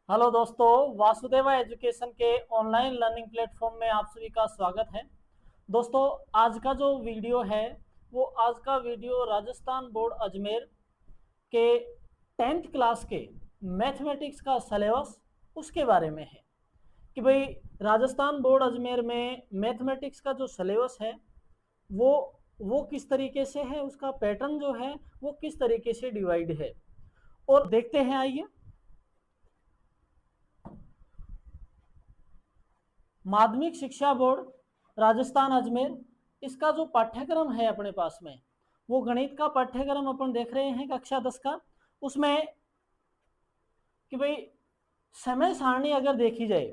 Hello दोस्तों, Vasudeva education के online learning platform में आप सभी का स्वागत है। दोस्तों, आज का जो वीडियो है वो आज का वीडियो राजस्थान बोर्ड अजमेर के 10th क्लास के मैथमेटिक्स का सिलेबस उसके बारे में है कि भाई राजस्थान बोर्ड अजमेर में मैथमेटिक्स का जो सिलेबस है वो वो किस तरीके से है, उसका पैटर्न जो है वो किस तरीके से डिवाइड है और देखते हैं। आइए, माध्यमिक शिक्षा बोर्ड राजस्थान अजमेर, इसका जो पाठ्यक्रम है अपने पास में वो गणित का पाठ्यक्रम अपन देख रहे हैं कक्षा 10 का। उसमें कि भाई समय सारणी अगर देखी जाए,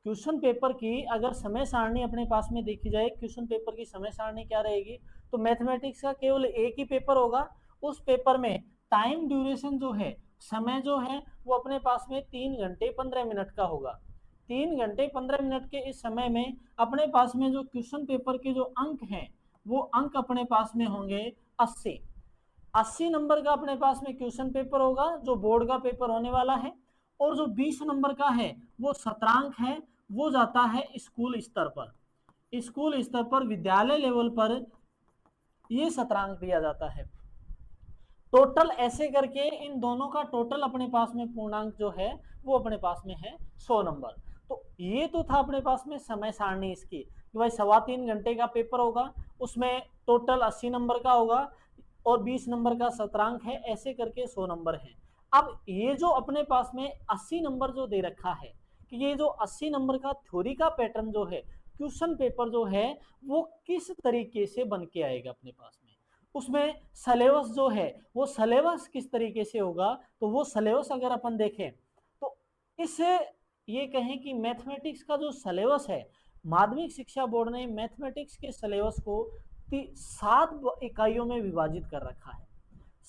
क्वेश्चन पेपर की अगर समय सारणी अपने पास में देखी जाए, क्वेश्चन पेपर की समय सारणी क्या रहेगी, तो मैथमेटिक्स का केवल एक ही पेपर होगा। उस पेपर में टाइम ड्यूरेशन जो है, समय जो है वो अपने पास में 3 घंटे 15 मिनट का होगा। 3 घंटे 15 मिनट के इस समय में अपने पास में जो क्वेश्चन पेपर के जो अंक हैं वो अंक अपने पास में होंगे 80। 80 नंबर का अपने पास में क्वेश्चन पेपर होगा जो बोर्ड का पेपर होने वाला है। और जो 20 नंबर का है वो सत्रांक है, वो जाता है स्कूल स्तर पर। स्कूल स्तर पर विद्यालय लेवल पर ये सत्रांक दिया जाता है। टोटल ऐसे करके इन दोनों का टोटल अपने पास में पूर्णांक जो है वो अपने पास में है 100 नंबर। तो ये तो था अपने पास में समय सारणी इसकी कि भाई 3.25 घंटे का पेपर होगा, उसमें टोटल 80 नंबर का होगा और 20 नंबर का सत्रांक है, ऐसे करके 100 नंबर है। अब ये जो अपने पास में 80 नंबर जो दे रखा है कि ये जो 80 नंबर का थ्योरी का पैटर्न जो है, क्वेश्चन पेपर जो है वो किस तरीके से बन के आएगा अपने पास में, उसमें सिलेबस जो है वो सिलेबस किस तरीके से होगा। तो वो सिलेबस अगर अपन देखें तो इससे ये कहें कि मैथमेटिक्स का जो सिलेबस है, माध्यमिक शिक्षा बोर्ड ने मैथमेटिक्स के सिलेबस को 7 इकाइयों में विभाजित कर रखा है।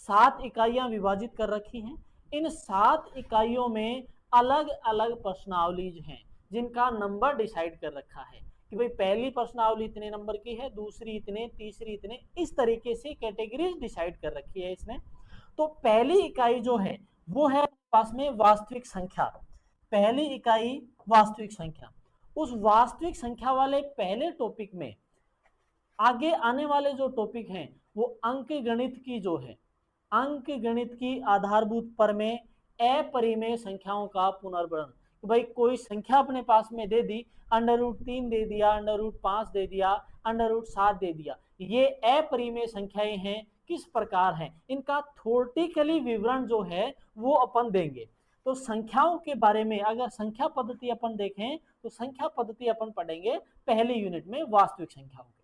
7 इकाइयां विभाजित कर रखी हैं। इन 7 इकाइयों में अलग अलग प्रश्नावली हैं जिनका नंबर डिसाइड कर रखा है कि भाई पहली प्रश्नावली इतने नंबर की है, दूसरी इतने, तीसरी इतने, इस तरीके से कैटेगरीज डिसाइड कर रखी है इसने। तो पहली इकाई जो है वो है पास में वास्तविक संख्या। पहली इकाई वास्तविक संख्या। उस वास्तविक संख्या वाले पहले टॉपिक में आगे आने वाले जो टॉपिक हैं वो अंक गणित की जो है, अंक गणित की आधारभूत प्रमेय, अपरिमेय संख्याओं का पुनर्वर्ण। तो भाई कोई संख्या अपने पास में दे दी, √3 दे दिया, √5 दे दिया, √7 दे दिया, ये अपरिमेय संख्याएं हैं, किस प्रकार हैं, इनका थ्योरेटिकली विवरण जो है वो अपन देंगे। तो संख्याओं के बारे में अगर संख्या पद्धति अपन देखें तो संख्या पद्धति अपन पढ़ेंगे पहले यूनिट में वास्तविक संख्याओं के।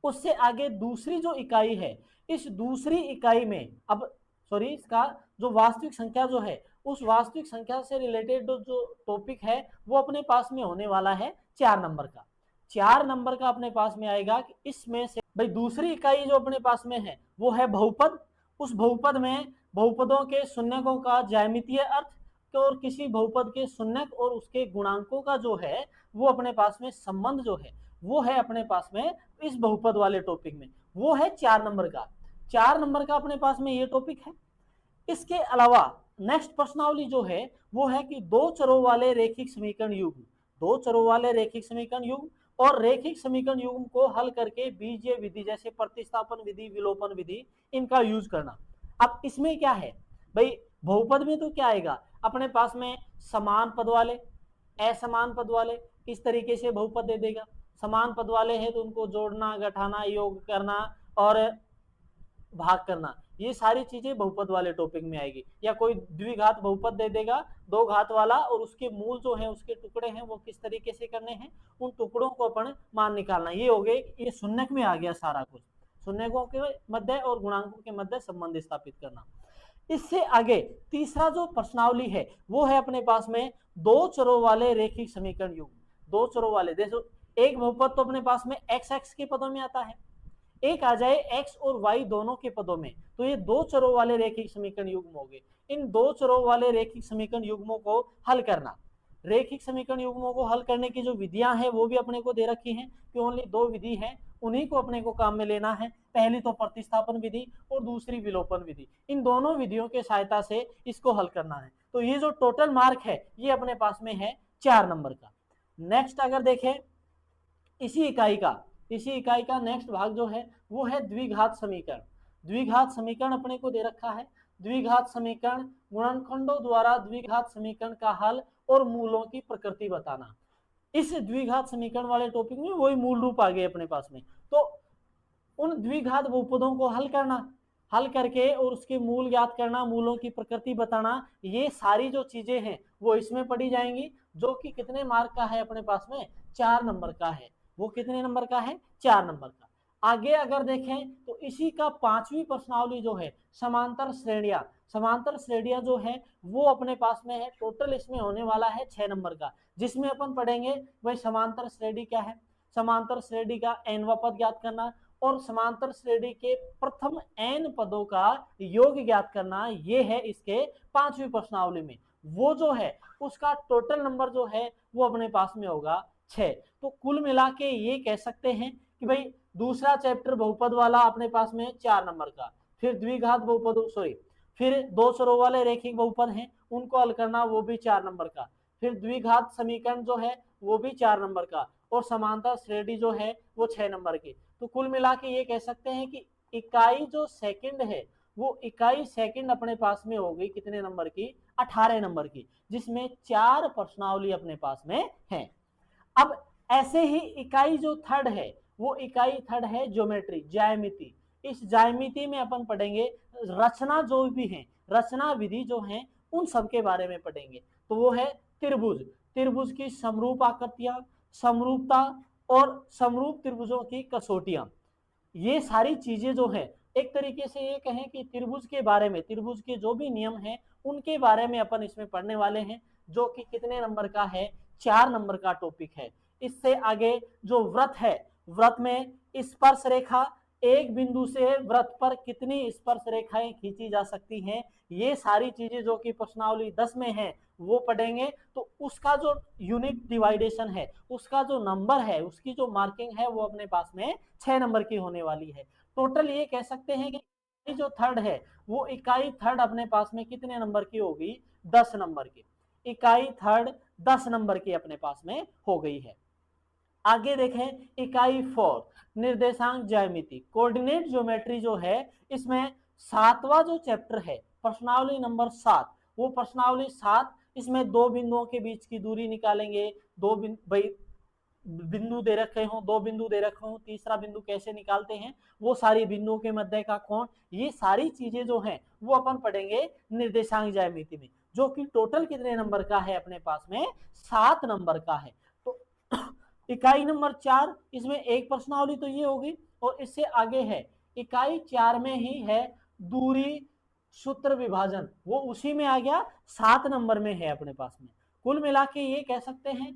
उससे आगे दूसरी जो इकाई है, इस दूसरी इकाई में अब सॉरी इसका जो वास्तविक संख्या जो है उस वास्तविक संख्या से रिलेटेड जो टॉपिक है वो अपने पास में होने वाला है 4 नंबर का। 4 नंबर का अपने पास में आएगा कि इसमें से भाई दूसरी इकाई जो अपने पास में है वो है बहुपद। उस बहुपद में बहुपदों के शून्यकों का ज्यामितीय अर्थ और किसी बहुपद के शून्यक और उसके गुणांकों का जो है वो अपने पास में संबंध जो है वो है अपने पास में इस बहुपद वाले टॉपिक में, वो है 4 नंबर का। 4 नंबर का अपने पास में ये टॉपिक है। इसके अलावा नेक्स्ट प्रश्नावली जो है वो है कि दो चरों वाले रेखिक समीकरण युग्म, दो चरों वाले रेखिक समीकरण युग्म और रेखिक समीकरण युग्म को हल करके बीजीय विधि जैसे प्रतिस्थापन विधि, विलोपन विधि, इनका यूज करना। अब इसमें क्या है भाई, बहुपद में तो क्या आएगा अपने पास में, समान पद वाले, असमान पद वाले, इस तरीके से बहुपद दे देगा। समान पद वाले हैं तो उनको जोड़ना, घटाना, योग करना और भाग करना, ये सारी चीजें बहुपद वाले टॉपिक में आएगी। या कोई द्विघात बहुपद दे देगा, दो घात वाला, और उसके मूल जो है उसके टुकड़े हैं वो किस तरीके से करने हैं, उन टुकड़ों को अपन मान निकालना। ये हो गए, ये शून्यक में आ गया सारा कुछ, शून्यकों के मध्य और गुणांकों के मध्य संबंध स्थापित करना। इससे आगे तीसरा जो प्रश्नावली है वो है अपने पास में दो चरों वाले रेखिक समीकरण युग्म। दो चरों वाले, देखो एक बहुपद तो अपने पास में एक्स एक्स के पदों में आता है, एक आ जाए एक्स और वाई दोनों के पदों में, तो ये दो चरों वाले रेखिक समीकरण युग्म हो गए। इन दो चरों वाले रेखिक समीकरण युग्मों को हल करना, रेखिक समीकरण युग्मों को हल करने की जो विधियां हैं वो भी अपने को दे रखी हैं कि ओनली दो विधि है, उन्हीं को अपने को काम में लेना है। पहली तो प्रतिस्थापन विधि और दूसरी विलोपन विधि, इन दोनों विधियों के सहायता से इसको हल करना है। तो ये जो टोटल मार्क है ये अपने पास में है 4 नंबर का। नेक्स्ट अगर देखें इसी इकाई का नेक्स्ट भाग जो है वो है द्विघात समीकरण। द्विघात समीकरण अपने को दे रखा है। द्विघात समीकरण, गुणनखंडों द्वारा द्विघात समीकरण का हल और मूलों की प्रकृति बताना। इस द्विघात समीकरण वाले टॉपिक में वही मूल रूप आ गए अपने पास में। तो उन द्विघात बहुपदों को हल करके और उसके मूल ज्ञात करना, मूलों की प्रकृति बताना, ये सारी जो चीजें हैं वो इसमें पढ़ी जाएंगी, जो कि कितने मार्क का है अपने पास में 4 नंबर का है। वो कितने नंबर का है 4 नंबर का। आगे अगर देखें तो इसी का 5वीं प्रश्नावली जो है समांतर श्रेणियां जो है वो अपने पास में है। टोटल इसमें होने वाला है 6 नंबर का, जिसमें अपन पढ़ेंगे भाई समांतर श्रेणी क्या है, समांतर श्रेणी का nवां पद ज्ञात करना और समांतर श्रेणी के प्रथम n पदों का योग ज्ञात करना। ये है इसके 5वीं प्रश्नावली में। वो जो है उसका टोटल नंबर जो है वो अपने पास में होगा 6। तो कुल मिला के ये कह सकते हैं कि भाई दूसरा चैप्टर बहुपद वाला अपने पास में 4 नंबर का, फिर द्विघात बहुपद फिर 2 स्वरों वाले रैखिक बहुपद हैं उनको हल करना वो भी 4 नंबर का, फिर द्विघात समीकरण जो है वो भी 4 नंबर का, और समांतर श्रेणी जो है वो 6 नंबर की। तो कुल मिला के ये कह सकते हैं कि इकाई जो सेकंड है वो इकाई सेकंड अपने पास में हो गई कितने नंबर की 18 नंबर की, जिसमें 4 प्रश्नावली अपने पास में है। अब ऐसे ही इकाई जो थर्ड है वो इकाई थर्ड है ज्योमेट्री, ज्यामिति। इस ज्यामिति में अपन पढ़ेंगे रचना जो भी है, रचना विधि जो है उन सब के बारे में पढ़ेंगे। तो वो है त्रिभुज की समरूप आकृतियां, समरूपता और समरूप त्रिभुजों की कसौटियां। ये सारी चीजें जो है एक तरीके से ये कहें कि त्रिभुज के बारे में, त्रिभुज के जो भी नियम हैं उनके बारे में अपन इसमें पढ़ने वाले हैं, जो कि कितने नंबर का है 4 नंबर का टॉपिक है। इससे आगे जो व्रत है, व्रत में स्पर्श रेखा, एक बिंदु से वृत्त पर कितनी स्पर्श रेखाएं खींची जा सकती हैं, ये सारी चीजें जो कि प्रश्नावली 10 में है वो पढ़ेंगे। तो उसका जो यूनिट डिवाइडेशन है, उसका जो नंबर है, उसकी जो मार्किंग है वो अपने पास में 6 नंबर की होने वाली है। टोटल ये कह सकते हैं कि जो थर्ड है वो इकाई थर्ड अपने पास में कितने नंबर की होगी 10 नंबर की। इकाई थर्ड 10 नंबर की अपने पास में हो गई है। आगे देखें इकाई 4 निर्देशांक ज्यामिति, कोऑर्डिनेट ज्योमेट्री जो है इसमें 7वां जो चैप्टर है प्रश्नावली नंबर 7, वो प्रश्नावली 7 इसमें 2 बिंदुओं के बीच की दूरी निकालेंगे। बिंदु दे रखे हों, 2 बिंदु दे रखे हों, तीसरा बिंदु कैसे निकालते हैं, वो सारी बिंदुओं के मध्य का कोण, ये सारी चीजें जो हैं वो अपन पढ़ेंगे निर्देशांक ज्यामिति में, जो कि टोटल कितने नंबर का है अपने पास में 7 नंबर का है। तो इकाई नंबर 4 इसमें एक प्रश्नावली तो ये होगी, और इससे आगे है इकाई 4 में ही है दूरी सूत्र विभाजन, वो उसी में आ गया 7 नंबर में है अपने पास में। कुल मिला के ये कह सकते हैं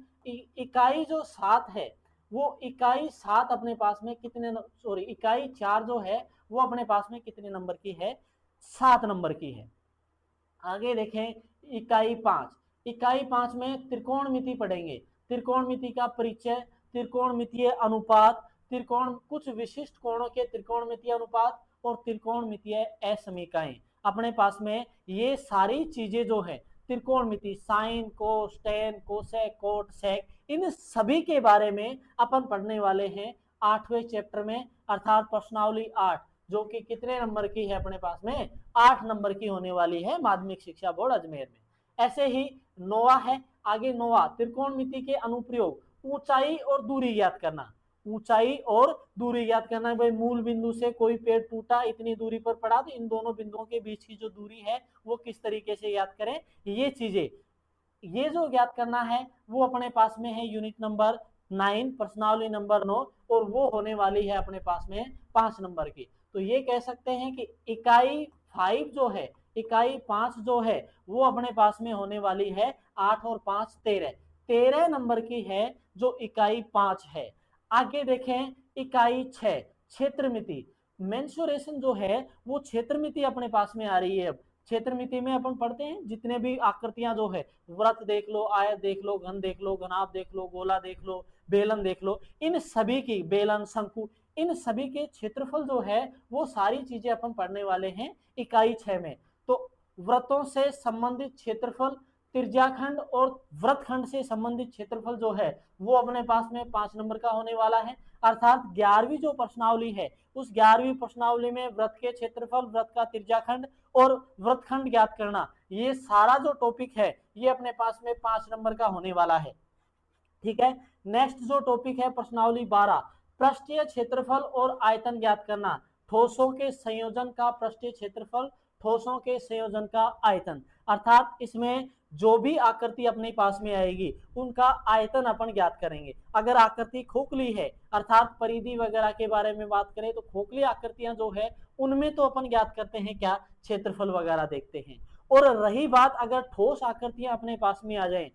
इकाई जो 7 है वो इकाई 7 अपने पास में कितने, सॉरी इकाई 4 जो है वो अपने पास में कितने नंबर की है 7 नंबर की है। आगे देखें इकाई 5, इकाई 5 में त्रिकोणमिति पढ़ेंगे, त्रिकोणमिति का परिचय, त्रिकोणमितीय अनुपात, त्रिकोण कुछ विशिष्ट कोणों के त्रिकोणमितीय अनुपात और त्रिकोणमितीय असमीकाएं अपने पास में। ये सारी चीजें जो है त्रिकोणमिति, साइन, कोस, टेन, कोसेक, कोट, सेक, इन सभी के बारे में अपन पढ़ने वाले हैं 8वें चैप्टर में, अर्थात प्रश्नावली 8, जो कि कितने नंबर की है अपने पास में 8 नंबर की होने वाली है माध्यमिक शिक्षा बोर्ड अजमेर में। ऐसे ही नोवा है, आगे नोवा त्रिकोणमिति के अनुप्रयोग, ऊंचाई और दूरी ज्ञात करना, ऊंचाई और दूरी ज्ञात करना। भाई मूल बिंदु से कोई पेड़ टूटा, इतनी दूरी पर पड़ा, तो इन दोनों बिंदुओं के बीच की जो दूरी है वो किस तरीके से ज्ञात करें, ये चीजें, ये जो ज्ञात करना है वो अपने पास में है यूनिट नंबर 9 प्रश्नावली नंबर 9, और वो होने वाली है अपने पास में 5 नंबर की। तो ये कह सकते हैं कि इकाई 5 जो है, इकाई 5 जो है वो अपने पास में होने वाली है 8 और 5 13 नंबर की है जो इकाई 5 है। आगे देखें इकाई 6 क्षेत्रमिति, मेंसुरेशन जो है वो क्षेत्रमिति अपने पास में आ रही है। अब क्षेत्रमिति में अपन पढ़ते हैं जितने भी आकृतियां जो है, वृत्त देख लो, आयत देख लो, घन देख लो, घनाभ देख लो, गोला देख लो, बेलन देख लो, इन सभी की, बेलन, शंकु, इन सभी के क्षेत्रफल जो है वो सारी चीजें अपन पढ़ने वाले हैं इकाई 6 में। तो वृत्तों से संबंधित क्षेत्रफल, त्रिज्याखंड और वृत्तखंड से संबंधित क्षेत्रफल जो है वो अपने पास में 5 नंबर का होने वाला है। अर्थात 11वीं जो प्रश्नावली है उस 11वीं प्रश्नावली में वृत्त के क्षेत्रफल, वृत्त का त्रिज्याखंड और वृत्तखंड ज्ञात करना, ये सारा जो टॉपिक है ये अपने पास में 5 नंबर का होने वाला है। ठीक है, नेक्स्ट जो टॉपिक है प्रश्नावली 12, पृष्ठीय क्षेत्रफल और आयतन ज्ञात करना। ठोसों के संयोजन का पृष्ठीय क्षेत्रफल, ठोसों के संयोजन का आयतन, अर्थात इसमें जो भी आकृति अपने पास में आएगी उनका आयतन अपन ज्ञात करेंगे। अगर आकृति खोखली है अर्थात परिधि वगैरह के बारे में बात करें तो खोखली आकृतियां जो है उनमें तो अपन ज्ञात करते हैं क्या, क्षेत्रफल वगैरह देखते हैं। और रही बात अगर ठोस आकृतियां अपने पास में आ जाए,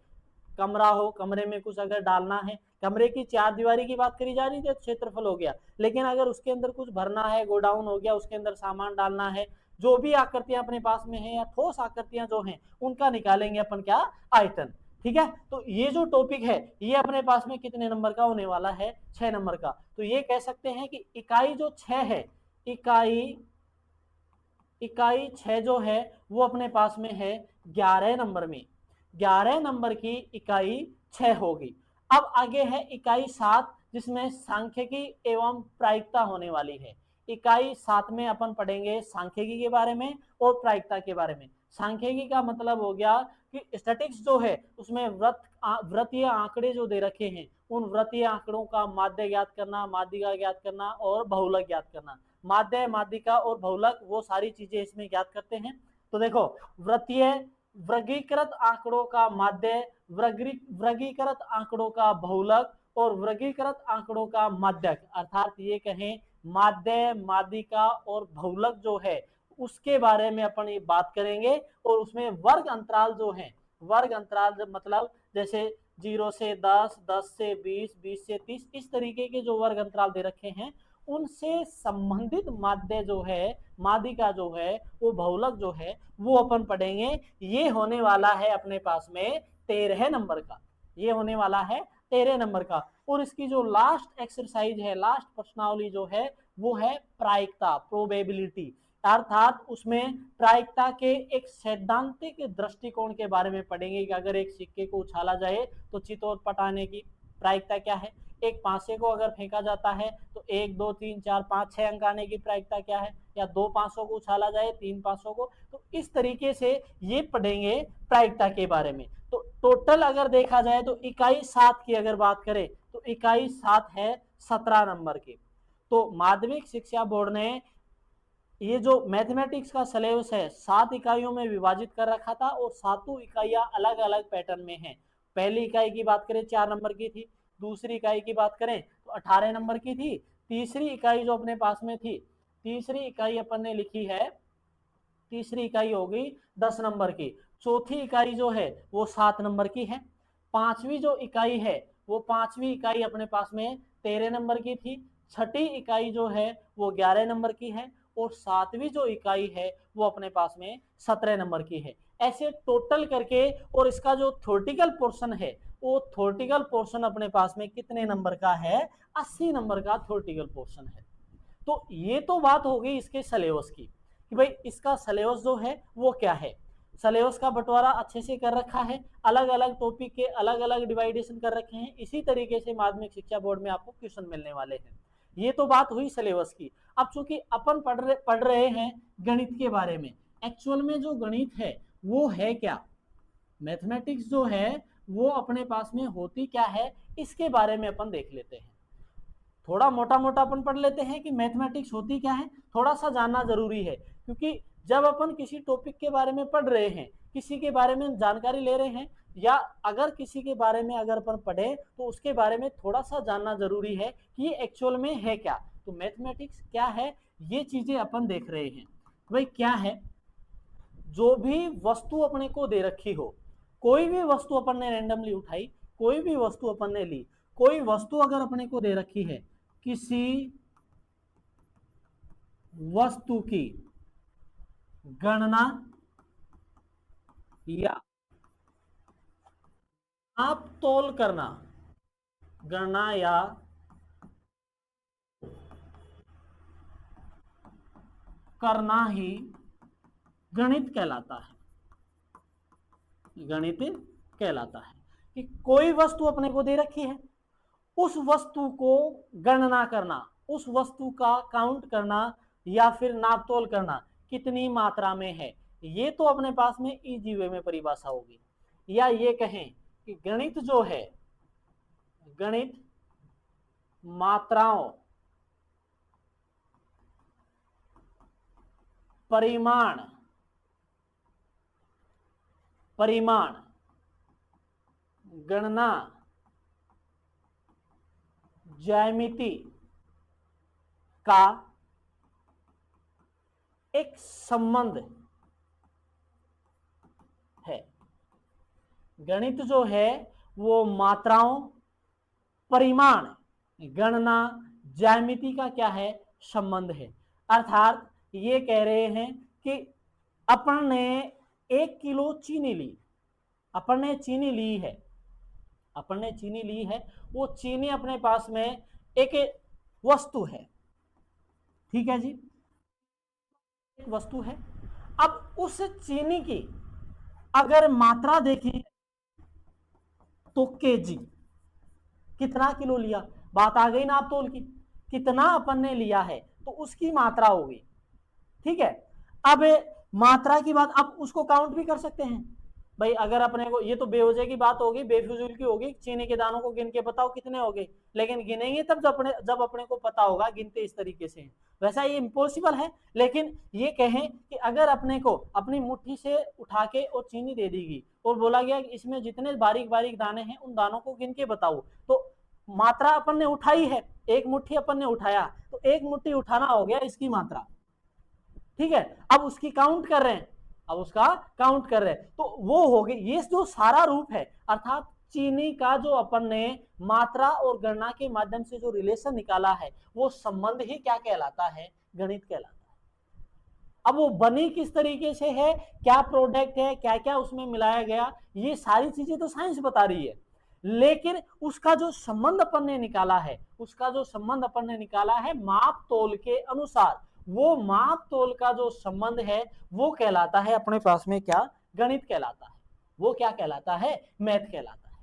कमरा हो, कमरे में कुछ अगर डालना है, कमरे की चार दीवारी की बात करी जा रही है तो क्षेत्रफल हो गया, लेकिन अगर उसके अंदर कुछ भरना है, गोडाउन हो गया, उसके अंदर सामान डालना है, जो भी आकृतियां अपने पास में है या ठोस आकृतियां जो हैं उनका निकालेंगे अपन क्या, आयतन। ठीक है, तो ये जो टॉपिक है ये अपने पास में कितने नंबर का होने वाला है, 6 नंबर का। तो ये कह सकते हैं कि इकाई जो 6 है, इकाई 6 जो है वो अपने पास में है 11 नंबर में, 11 नंबर की इकाई 6 होगी। अब आगे है इकाई 7 जिसमें सांख्यिकी एवं प्रायिकता होने वाली है। इकाई 7 में अपन पढ़ेंगे सांख्यिकी के बारे में और प्रायिकता के बारे में। सांख्यिकी का मतलब हो गया कि स्टैटिक्स जो है उसमें वृत्तीय आंकड़े जो दे रखे हैं उन वृत्तीय आंकड़ों का माध्य ज्ञात करना, माध्यिका ज्ञात करना और बहुलक ज्ञात करना। माध्य, माध्यिका और बहुलक वो सारी चीजें इसमें ज्ञात करते हैं। तो देखो, वृत्तीय वर्गीकृत आंकड़ों का माध्य, वर्गीकृत आंकड़ों का बहुलक और वर्गीकृत आंकड़ों का माध्यक, अर्थात ये कहें माध्य, माध्यिका और बहुलक जो है उसके बारे में अपन ये बात करेंगे। और उसमें वर्ग अंतराल जो है, वर्ग अंतराल मतलब जैसे 0 से 10, 10 से 20, 20 से 30, इस तरीके के जो वर्ग अंतराल दे रखे हैं उनसे संबंधित माध्य जो है, माध्यिका जो है, वो बहुलक जो है वो अपन पढ़ेंगे। ये होने वाला है अपने पास में 13 नंबर का, ये होने वाला है 13 नंबर का। और इसकी जो लास्ट एक्सरसाइज है, लास्ट प्रश्नावली जो है वो है प्रायिकता, प्रोबेबिलिटी, अर्थात उसमें प्रायिकता के एक सैद्धांतिक दृष्टिकोण के बारे में पढ़ेंगे कि अगर एक सिक्के को उछाला जाए तो चितौड़ आने की प्रायिकता क्या है, एक पांसे को अगर फेंका जाता है तो 1, 2, 3, 4, 5, 6 अंक आने की प्रायिकता क्या है, या 2 पांसों को उछाला जाए, 3 पांसों को, तो इस तरीके से ये पढ़ेंगे प्रायिकता के बारे में। तो टोटल अगर देखा जाए तो इकाई 7 की अगर बात करें तो इकाई 7 है 17 नंबर की। तो माध्यमिक शिक्षा बोर्ड ने ये जो मैथमेटिक्स का सिलेबस है 7 इकाइयों में विभाजित कर रखा था और सातों इकाइयां अलग अलग पैटर्न में हैं। पहली इकाई की बात करें 4 नंबर की थी, दूसरी इकाई की बात करें तो 18 नंबर की थी, तीसरी इकाई जो अपने पास में थी, तीसरी इकाई अपन ने लिखी है, तीसरी इकाई होगी 10 नंबर की, चौथी इकाई जो है वो 7 नंबर की है, पांचवी जो इकाई है वो पांचवी इकाई अपने पास में 13 नंबर की थी, छठी इकाई जो है वो 11 नंबर की है और सातवीं जो इकाई है वो अपने पास में 17 नंबर की है। ऐसे टोटल करके, और इसका जो थ्योरेटिकल पोर्शन है वो थ्योरेटिकल पोर्शन अपने पास में कितने नंबर का है, 80 नंबर का थ्योरेटिकल पोर्शन है। तो ये तो बात हो गई इसके सिलेबस की कि भाई इसका सिलेबस जो है वो क्या है। सिलेबस का बंटवारा अच्छे से कर रखा है, अलग अलग टॉपिक के अलग अलग डिवाइडेशन कर रखे हैं, इसी तरीके से माध्यमिक शिक्षा बोर्ड में आपको क्वेश्चन मिलने वाले हैं। ये तो बात हुई सिलेबस की। अब चूंकि अपन पढ़ रहे हैं गणित के बारे में, एक्चुअल में जो गणित है वो है क्या, मैथमेटिक्स जो है वो अपने पास में होती क्या है, इसके बारे में अपन देख लेते हैं। थोड़ा मोटा मोटा अपन पढ़ लेते हैं कि मैथमेटिक्स होती क्या है, थोड़ा सा जानना जरूरी है, क्योंकि जब अपन किसी टॉपिक के बारे में पढ़ रहे हैं, किसी के बारे में जानकारी ले रहे हैं, या अगर किसी के बारे में अगर अपन पढ़े तो उसके बारे में थोड़ा सा जानना जरूरी है कि ये एक्चुअल में है क्या। तो मैथमेटिक्स क्या है ये चीजें अपन देख रहे हैं। भाई क्या है, जो भी वस्तु अपने को दे रखी हो, कोई भी वस्तु अपन ने रैंडमली उठाई, कोई भी वस्तु अपन ने ली, कोई वस्तु अगर अपने को दे रखी है, किसी वस्तु की गणना या आप तोल करना, गणना या करना ही गणित कहलाता है। गणित कहलाता है कि कोई वस्तु अपने को दे रखी है, उस वस्तु को गणना करना, उस वस्तु का काउंट करना या फिर नापतोल करना कितनी मात्रा में है, ये तो अपने पास में इजी वे में परिभाषा होगी। या ये कहें कि गणित जो है, गणित मात्राओं, परिमाण, गणना, ज्यामिति का एक संबंध है। गणित जो है वो मात्राओं, परिमाण, गणना, ज्यामिति का क्या है, संबंध है। अर्थात ये कह रहे हैं कि अपन ने 1 किलो चीनी ली, अपन ने चीनी ली है, वो चीनी अपने पास में एक वस्तु है, ठीक है जी, एक वस्तु है। अब उस चीनी की अगर मात्रा देखी तो केजी, कितना किलो लिया, बात आ गई ना आप तोल की, कितना अपन ने लिया है तो उसकी मात्रा होगी, ठीक है। अब मात्रा की बात, अब उसको काउंट भी कर सकते हैं भाई, अगर अपने को, ये तो बेवजह की बात होगी, बेफिजूल की होगी, चीनी के दानों को गिन के बताओ कितने हो गए, लेकिन गिनेंगे तब जब अपने को पता होगा, गिनते इस तरीके से। वैसा ये इम्पॉसिबल है, लेकिन ये कहें कि अगर अपने को अपनी मुट्ठी से उठा के और चीनी दे दी गई और बोला गया कि इसमें जितने बारीक बारीक दाने हैं उन दानों को गिन के बताओ, तो मात्रा अपन ने उठाई है, एक मुट्ठी अपन ने उठाया, तो एक मुट्ठी उठाना हो गया इसकी मात्रा, ठीक है। अब उसकी काउंट कर रहे हैं, अब उसका काउंट कर रहे हैं, तो वो हो गई, ये जो सारा रूप है, अर्थात चीनी का जो अपन ने मात्रा और गणना के माध्यम से जो रिलेशन निकाला है, वो संबंध ही क्या कहलाता है, गणित कहलाता है। अब वो बनी किस तरीके से है, क्या प्रोडक्ट है, क्या क्या उसमें मिलाया गया, ये सारी चीजें तो साइंस बता रही है, लेकिन उसका जो संबंध अपन ने निकाला है, माप तोल के अनुसार, वो माप तोल का जो संबंध है वो कहलाता है अपने पास में क्या, गणित कहलाता है। वो क्या कहलाता है, मैथ कहलाता है।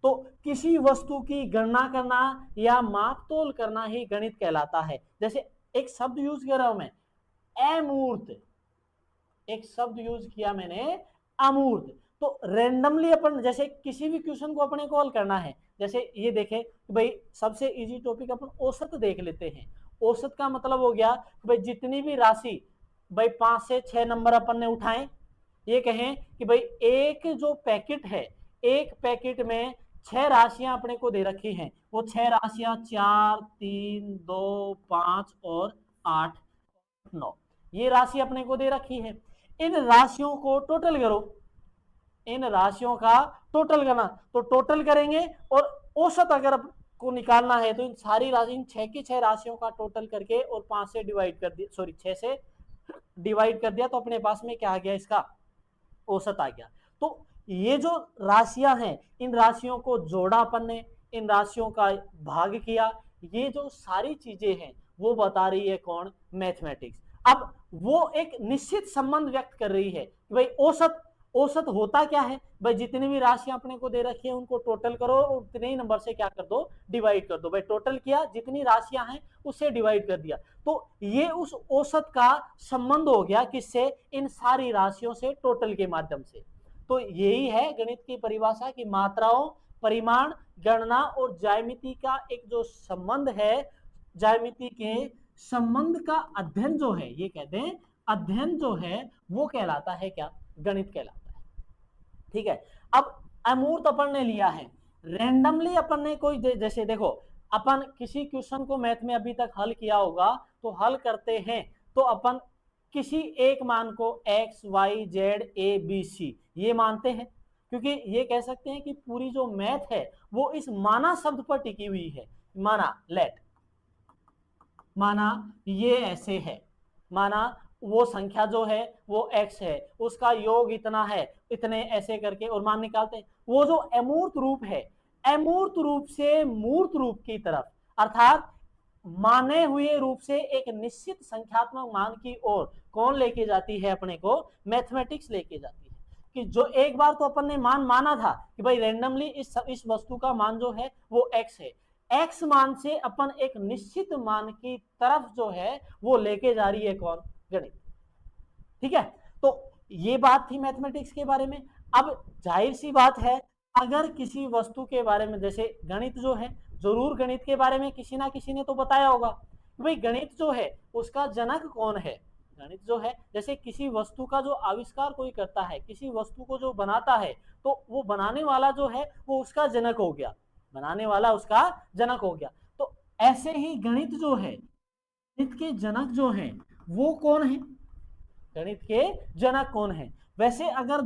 तो किसी वस्तु की गणना करना या माप तोल करना ही गणित कहलाता है। जैसे एक शब्द यूज कर रहा हूं मैं, अमूर्त, एक शब्द यूज किया मैंने, अमूर्त, तो रेंडमली अपन, जैसे किसी भी क्वेश्चन को अपने को हल करना है, जैसे ये देखें कि भाई सबसे इजी टॉपिक अपन औसत देख लेते हैं। औसत का मतलब हो गया कि भाई जितनी भी राशि, भाई 5 से 6 नंबर अपन ने उठाए, ये कहें कि भाई एक जो पैकेट है, एक पैकेट में 6 राशियां अपने को दे रखी हैं, वो 6 राशियां 4, 3, 2, 5 और 8, 9, ये राशि अपने को दे रखी है। इन राशियों को टोटल करो, इन राशियों का टोटल करना, तो टोटल करेंगे और औसत अगर को निकालना है तो इन सारी राशि, इन 6 की 6 राशियों का टोटल करके और 5 से डिवाइड कर दिया, सॉरी 6 से डिवाइड कर दिया, तो अपने पास में क्या आ गया, इसका औसत आ गया। तो ये जो राशियां हैं, इन राशियों को जोड़ा अपन ने, इन राशियों का भाग किया, ये जो सारी चीजें हैं वो बता रही है कौन, मैथमेटिक्स। अब वो एक निश्चित संबंध व्यक्त कर रही है कि भाई औसत, औसत होता क्या है, भाई जितनी भी राशियां अपने को दे रखी है उनको टोटल करो और उतने ही नंबर से क्या कर दो, डिवाइड कर दो। भाई टोटल किया, जितनी राशियां हैं उससे डिवाइड कर दिया, तो ये उस औसत का संबंध हो गया किससे, इन सारी राशियों से, टोटल के माध्यम से। तो यही है गणित की परिभाषा की मात्राओं, परिमाण, गणना और ज्यामिति का एक जो संबंध है, ज्यामिति के संबंध का अध्ययन जो है, ये कहते हैं अध्ययन जो है वो कहलाता है क्या, गणित कहलाता है। ठीक है। अब अमूर्त अपन ने लिया है, रेंडमली अपन ने कोई जैसे देखो, अपन किसी क्वेश्चन को मैथ में अभी तक हल किया होगा, तो हल करते हैं तो अपन किसी एक मान को x, y, z, a, b, c ये मानते हैं, क्योंकि ये कह सकते हैं कि पूरी जो मैथ है वो इस माना शब्द पर टिकी हुई है। माना लेट, माना ये ऐसे है, माना वो संख्या जो है वो x है, उसका योग इतना है, इतने ऐसे करके और मान निकालते हैं। वो जो अमूर्त रूप है, अमूर्त रूप से मूर्त रूप की तरफ, अर्थात माने हुए रूप से एक निश्चित संख्यात्मक मान की ओर कौन लेके जाती है अपने को, मैथमेटिक्स लेके जाती है। कि जो एक बार तो अपन ने मान माना था कि भाई रैंडमली इस वस्तु का मान जो है वो x है, x मान से अपन एक निश्चित मान की तरफ जो है वो लेके जा रही है कौन, गणित। ठीक है, तो ये बात थी मैथमेटिक्स के बारे में। अब जाहिर सी बात है, अगर किसी वस्तु के बारे में, जैसे गणित जो है, जरूर गणित के बारे में किसी ना किसी ने तो बताया होगा कि भाई गणित जो है उसका जनक कौन है। गणित जो है, जैसे किसी वस्तु का जो आविष्कार कोई करता है, किसी वस्तु को जो बनाता है, तो वो बनाने वाला जो है वो उसका जनक हो गया, बनाने वाला उसका जनक हो गया। तो ऐसे ही गणित जो है, गणित के जनक जो है वो कौन है, गणित के जनक कौन है। वैसे अगर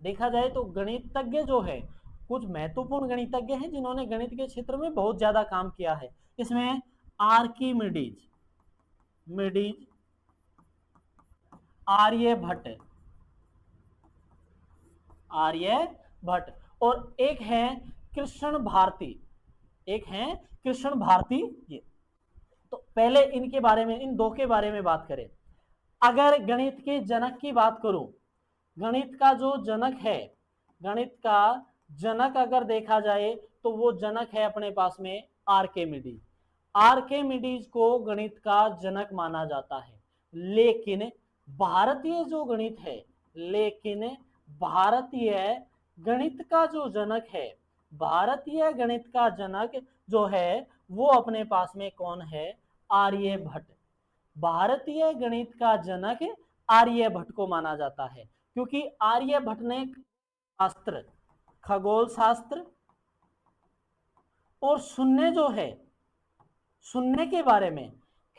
देखा जाए तो गणितज्ञ जो है, कुछ महत्वपूर्ण गणितज्ञ हैं जिन्होंने गणित के क्षेत्र में बहुत ज्यादा काम किया है। इसमें आर्किमिडीज, आर्यभट्ट, आर्यभट्ट, और एक है कृष्ण भारती, एक है कृष्ण भारती। ये तो पहले इनके बारे में, इन दो के बारे में बात करें। अगर गणित के जनक की बात करूं, गणित का जो जनक है, गणित का जनक अगर देखा जाए तो वो जनक है अपने पास में आर्किमिडीज। आर्किमिडीज को गणित का जनक माना जाता है। लेकिन भारतीय जो गणित है, लेकिन भारतीय गणित का जो जनक है, भारतीय गणित का जनक जो है वो अपने पास में कौन है, आर्यभट्ट। भारतीय गणित का जनक आर्यभट्ट को माना जाता है, क्योंकि आर्यभट्ट ने शास्त्र, खगोल शास्त्र और शून्य जो है, शून्य के बारे में,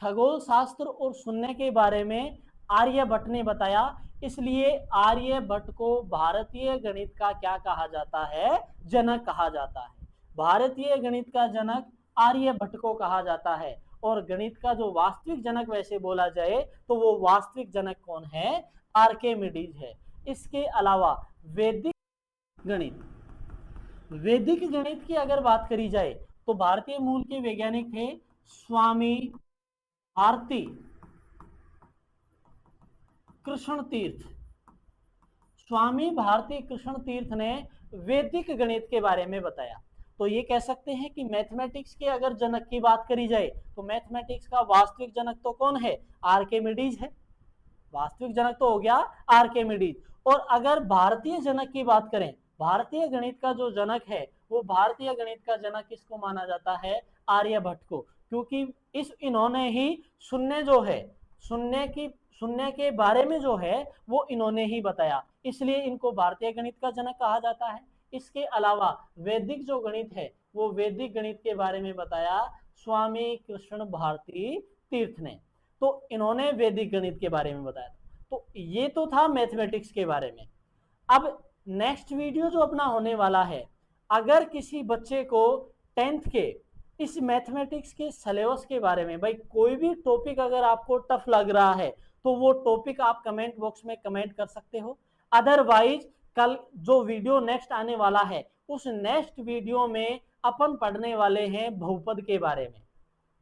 खगोल शास्त्र और शून्य के बारे में आर्यभट्ट ने बताया। इसलिए आर्यभट्ट को भारतीय गणित का क्या कहा जाता है, जनक कहा जाता है। भारतीय गणित का जनक आर्यभट्ट को कहा जाता है। और गणित का जो वास्तविक जनक वैसे बोला जाए तो वो वास्तविक जनक कौन है, आर्किमिडीज है। इसके अलावा वैदिक गणित, वैदिक गणित की अगर बात करी जाए तो भारतीय मूल के वैज्ञानिक थे स्वामी भारती कृष्ण तीर्थ। स्वामी भारती कृष्ण तीर्थ ने वैदिक गणित के बारे में बताया। तो ये कह सकते हैं कि मैथमेटिक्स के अगर जनक की बात करी जाए तो मैथमेटिक्स का वास्तविक जनक तो कौन है, आर्किमिडीज है। वास्तविक जनक तो हो गया आर्किमिडीज। और अगर भारतीय जनक की बात करें, भारतीय गणित का जो जनक है वो भारतीय गणित का जनक किसको माना जाता है, आर्यभट्ट को। क्योंकि इन्होंने ही शून्य जो है, शून्य के बारे में जो है वो इन्होंने ही बताया, इसलिए इनको भारतीय गणित का जनक कहा जाता है। इसके अलावा वैदिक जो गणित है वो वैदिक गणित के बारे में बताया स्वामी कृष्ण भारती तीर्थ ने। तो इन्होंने वैदिक गणित के बारे में बताया। तो ये तो था मैथमेटिक्स के बारे में। अब नेक्स्ट वीडियो जो अपना होने वाला है, अगर किसी बच्चे को 10th के इस मैथमेटिक्स के सिलेबस के बारे में, भाई कोई भी टॉपिक अगर आपको टफ लग रहा है तो वो टॉपिक आप कमेंट बॉक्स में कमेंट कर सकते हो। अदरवाइज कल जो वीडियो नेक्स्ट आने वाला है उस नेक्स्ट वीडियो में अपन पढ़ने वाले हैं बहुपद के बारे में।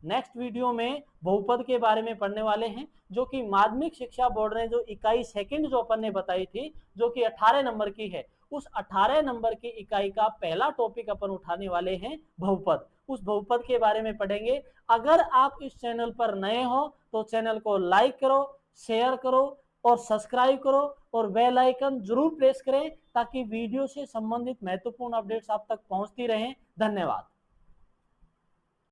नेक्स्ट वीडियो में बहुपद के बारे में पढ़ने वाले हैं, जो कि माध्यमिक शिक्षा बोर्ड ने जो इकाई सेकंड जो अपन ने बताई थी, जो कि 18 नंबर की है, उस 18 नंबर की इकाई का पहला टॉपिक अपन उठाने वाले हैं बहुपद। उस बहुपद के बारे में पढ़ेंगे। अगर आप इस चैनल पर नए हो तो चैनल को लाइक करो, शेयर करो और सब्सक्राइब करो और बेल आइकन जरूर प्रेस करें ताकि वीडियो से संबंधित महत्वपूर्ण अपडेट्स आप तक पहुंचती रहें। धन्यवाद।